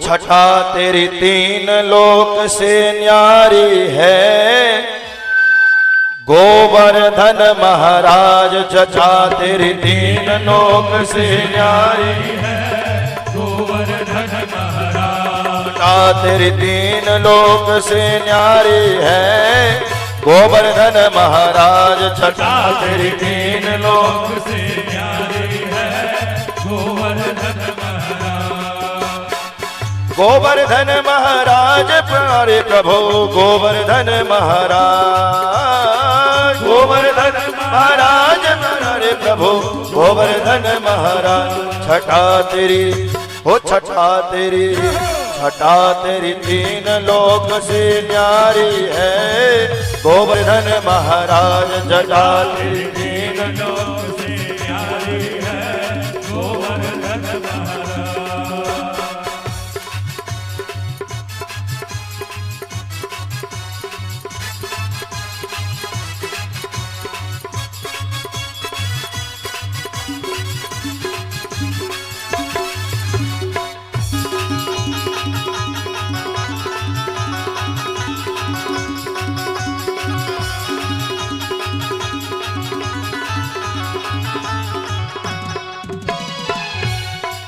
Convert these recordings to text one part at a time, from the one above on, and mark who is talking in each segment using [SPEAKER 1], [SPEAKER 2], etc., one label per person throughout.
[SPEAKER 1] छठा तेरी तीन लोक से न्यारी है। गोवर्धन महाराज छठा तेरी तीन लोक से न्यारी है।
[SPEAKER 2] गोवर्धन महाराज
[SPEAKER 1] छठा तेरी तीन लोक से न्यारी है। गोवर्धन महाराज छठा तेरी तीन लोक
[SPEAKER 2] से न्यारी है। गोवर्धन महाराज
[SPEAKER 1] गोवर्धन महाराज प्यारे प्रभु गोवर्धन महाराज। गोवर्धन महाराज प्यारे प्रभु गोवर्धन महाराज छठा तेरी हो छठा तेरी तीन लोक से न्यारी है। गोवर्धन महाराज छठा तेरी तीन लोक
[SPEAKER 2] से न्यारी है। गोवर्धन महाराज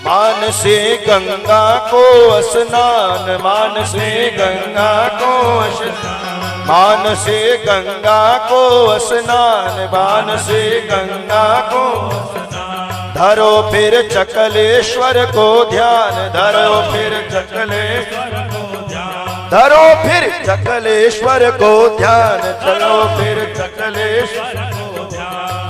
[SPEAKER 1] मान से गंगा को स्नान मान से गंगा को स्नान मान से गंगा को स्नान मान से गंगा को धरो फिर चकलेश्वर को ध्यान धरो फिर चकलेश्वर को ध्यान धरो फिर चकलेश्वर को ध्यान चलो फिर चकलेश्वर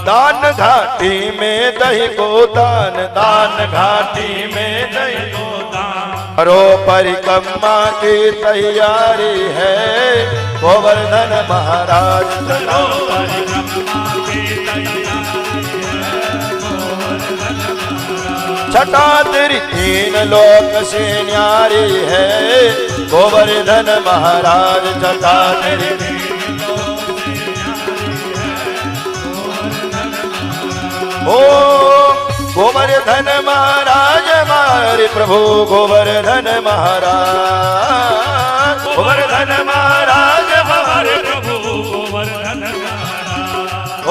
[SPEAKER 1] दान घाटी में दही को दान दान घाटी में दही को दान करो परिक्रमा की तैयारी है। गोवर्धन महाराज चलो
[SPEAKER 2] परिक्रमा की तैयारी है। गोवर्धन महाराज
[SPEAKER 1] छठा तेरी तीन लोक से न्यारी है। गोवर्धन महाराज छठा तेरी ओ गोवर्धन महाराज हमारे प्रभु गोवर्धन महाराज गोवर्धन महाराज हमारे
[SPEAKER 2] प्रभु गोवर्धन महाराज
[SPEAKER 1] ओ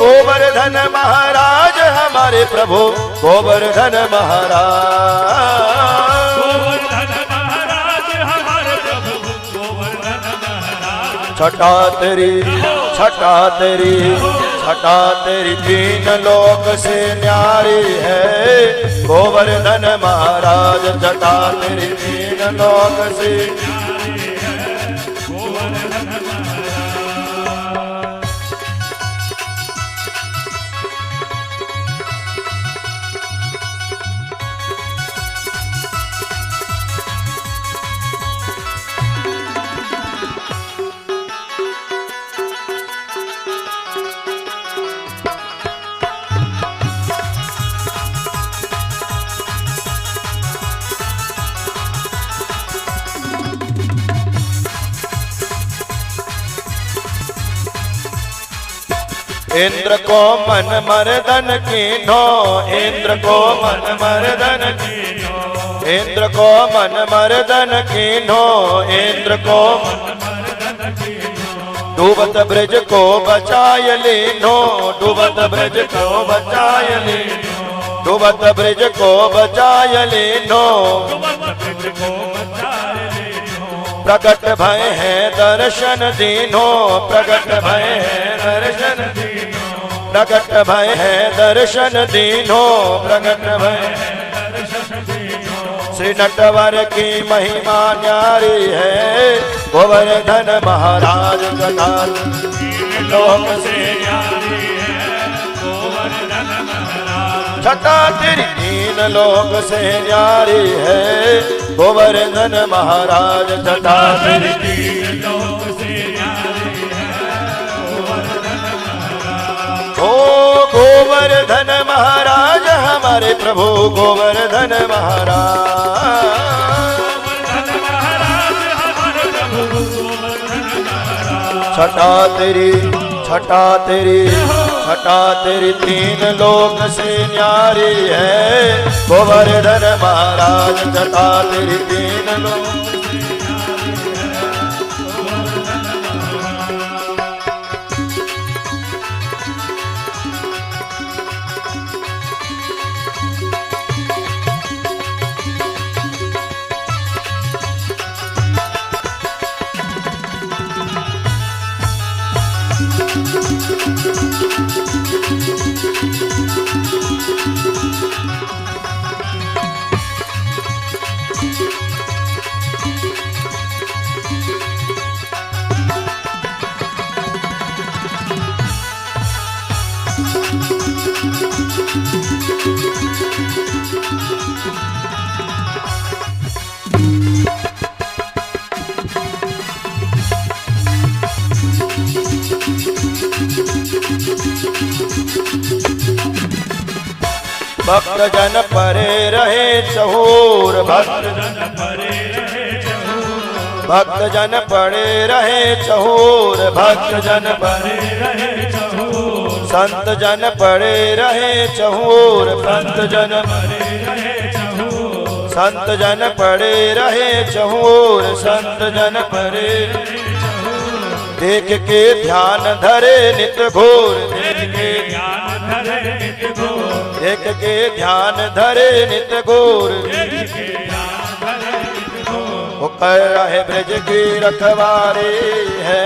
[SPEAKER 1] गोवर्धन महाराज हमारे प्रभु गोवर्धन महाराज
[SPEAKER 2] गोवर्धन महाराज हमारे प्रभु गोवर्धन महाराज
[SPEAKER 1] छठा तेरी छठा तेरी तीन लोक से न्यारी है। गोवर्धन महाराज छठा तेरी तीन लोक से
[SPEAKER 2] न्यारी है। गोवर्धन महाराज
[SPEAKER 1] इंद्र को मन मर्दन कीन्हो इंद्र को मन मर्दन कीन्हो इंद्र को मन मर्दन कीन्हो इंद्र को मन मर्दन कीन्हो डूबत ब्रज को बचाय लीन्हो डूबत ब्रज को बचाय लीन्हो डूबत ब्रज को बचाय लीन्हो प्रकट भय है दर्शन दीनो प्रकट भय है दर्शन दीनो प्रकट भय है दर्शन दीनो प्रकट भय है दर्शन दीनो श्री नटवर की महिमा न्यारी है। गोवर्धन महाराज कथा लोक से न्यारी है। गोवर्धन महाराज छठा तेरी तीन लोक से न्यारी है। गोवर्धन महाराज छठा तेरी तीन लोक से न्यारी है। गोवर्धन महाराज ओ गोवर्धन महाराज हमारे प्रभु गोवर्धन महाराज
[SPEAKER 2] गोवर्धन महाराज हमारे प्रभु गोवर्धन महाराज
[SPEAKER 1] छठा तेरी छटा तेरी तीन लोक से न्यारी है गोवर्धन महाराज छटा तेरी तीन लोक भक्त जन परे रहे चहूर भक्त
[SPEAKER 2] जन परे रहे चहूर
[SPEAKER 1] भक्त जन पड़े रहे चहूर भक्त जन
[SPEAKER 2] परे रहे चहूर
[SPEAKER 1] संत जन पड़े रहे चहूर संत जन
[SPEAKER 2] परे रहे चहूर
[SPEAKER 1] संत जन पड़े रहे चहूर संत जन पड़े देख के ध्यान धरे नित घोर देख के
[SPEAKER 2] ज्ञान धरे नित घोर
[SPEAKER 1] देख के ध्यान धरे नित घोर वो कर रहे ब्रज की रखवारी है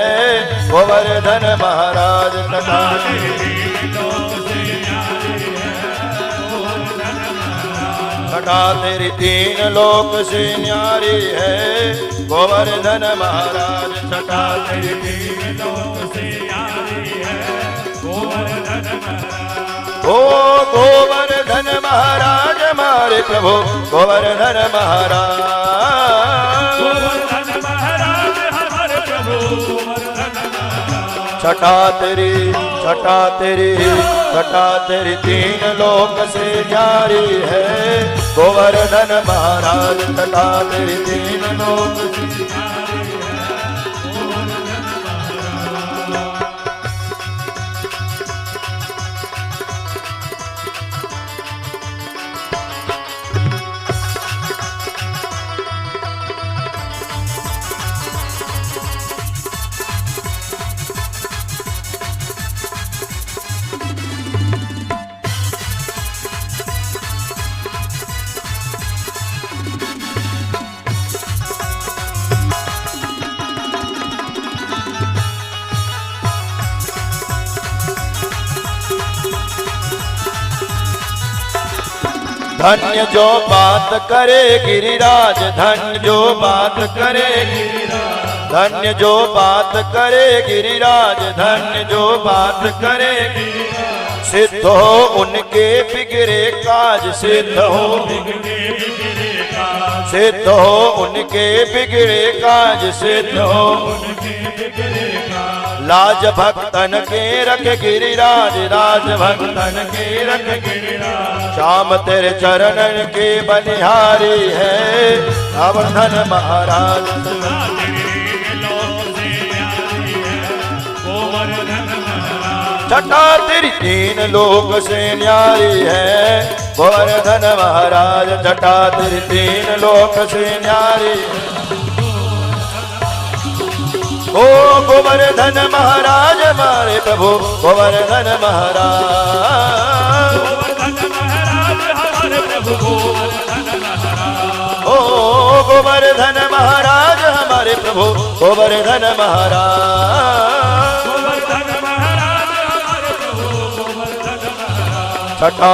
[SPEAKER 1] गोवर्धन महाराज कथा छटा तेरी तीन लोक से न्यारी है गोवर्धन महाराज छटा तेरी तीन लोक से न्यारी है गोवर्धन महाराज ओ गोवर्धन महाराज हमारे प्रभु गोवर्धन महाराज
[SPEAKER 2] गोवर्धन महाराज हमारे प्रभु गोवर्धन महाराज
[SPEAKER 1] छटा तेरी तीन लोक से न्यारी है गोवर्धन महाराज छटा तेरी तीन लोक से न्यारी है गोवर्धन महाराज धन्य जो बात करे गिरिराज धन्य जो बात करे गिरिराज धन्य जो बात करे गिरिराज धन्य जो बात करे गिरिराज सिद्ध हो उनके बिगड़े काज सिद्ध हो सिद्ध हो उनके बिगड़े काज सिद्ध हो लाज भक्तन के रख गिरिराज राज भक्तन के रख गिरिराज श्याम तेरे चरणन के बलिहारी है गोवर्धन महाराज छटा तेरी तीन लोक से न्यारी है गोवर्धन महाराज छटा तेरी तीन लोक से न्यारी ओ गोवर्धन महाराज हमारे प्रभु गोवर्धन महाराज ओ गोवर्धन महाराज हमारे प्रभु गोवर्धन महाराज छटा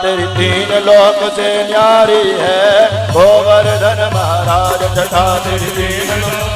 [SPEAKER 1] तेरी तीन लोक से न्यारी है गोवर्धन महाराज छटा तेरी तीन लोक